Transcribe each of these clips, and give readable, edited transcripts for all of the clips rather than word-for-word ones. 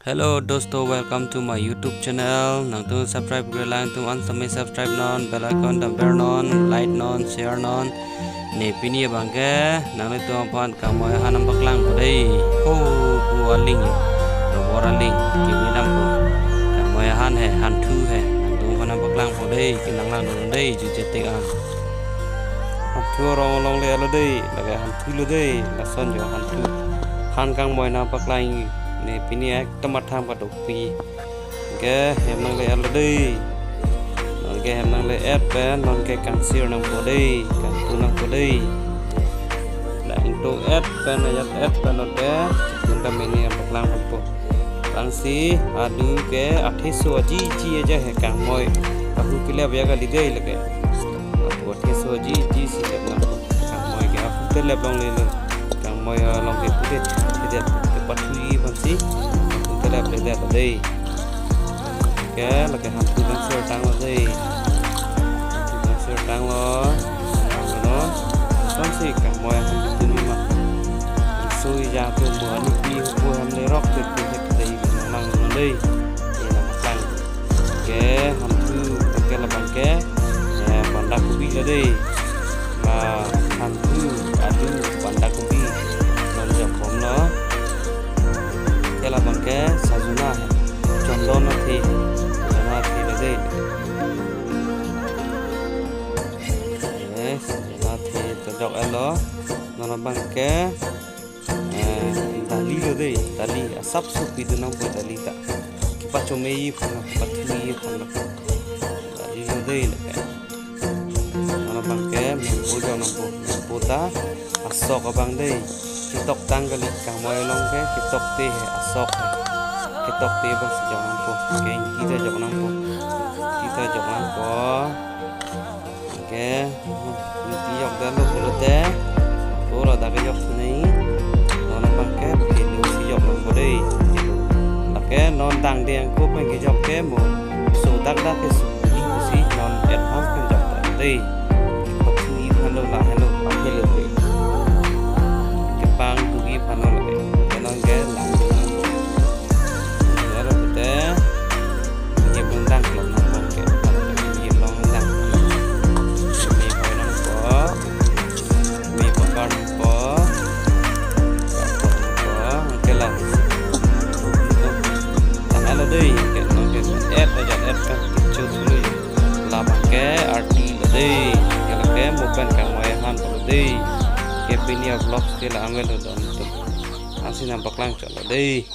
Hello dosto, welcome to my YouTube channel. Nang tu subscribe kru lang tu an sampai subscribe non, bell icon dan bear non, like non, share non. Ne pini bangke, nang tu ampan kamu hanam baklang budai. Ho ku aling, robor aling, kimi nam ko. Kamu han he, han thu he. Nang tu hanam baklang budai, kinang lang budai, jujetik an. Han thu orang long le lo dei, lagi han thu lo dei, lason jo han thu. Han kang moi nam baklang ne pini ek tomat tham ka pi ke hem nang le ala dei non ke hem nang le et pen non ke kan sir nang po dei kan tu nang po dei la ing to et pen ayat et pen no de kun ta meni am paklang po kan si adu ke athi so ji ji je he kang moi aku kile bya ga lidei lage aku athi so ji si le na kang moi ke aku te le long le kang moi long ke pu de patui fansi kita lihat lihat tadi oke lagi hantu dan sertang tadi sertang lo fansi kamu yang hantu ni mah sui jatuh buah ni piu buah lerok itu tadi memang tadi ini makan oke hantu oke lepas ke ya bandak kubi tadi hantu aduh bandak kubi non jom lo la bangke sajuna hai chondon thi lagi yes sajuna thi tojok elo nona bangke dali lo dei dali asap supi tu nang po dali ta kipa chomei phana pathui phana dali lo dei le nona bangke mempo jo nang po ta asok abang dei kitok tanggali kamoy long ke kitok te asok kitok te bang sejauh nampo ke kita jauh nampo oke nanti jauh dah lu mulut deh tu lah dah jauh sini non apa ke pilu si jauh nampo deh oke non tang dia aku pengen jauh ke mo so tak dah ke si non advance kan jauh deh patui hello lah hello hello pang tugi panol ke kenon ke lang ya lo bete ye bundang lo nang ke ye long dang mi hoinang ko mi pakar ko ke lang tan ala dei ke non ke et ka chu sulu la ba ke arti lo dei ke la ke mo ban ka mai han lo dei ke pinia vlog ke la angel do tu asin nampak lang chalo dei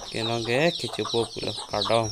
ke no ge ke chupo pulo kardong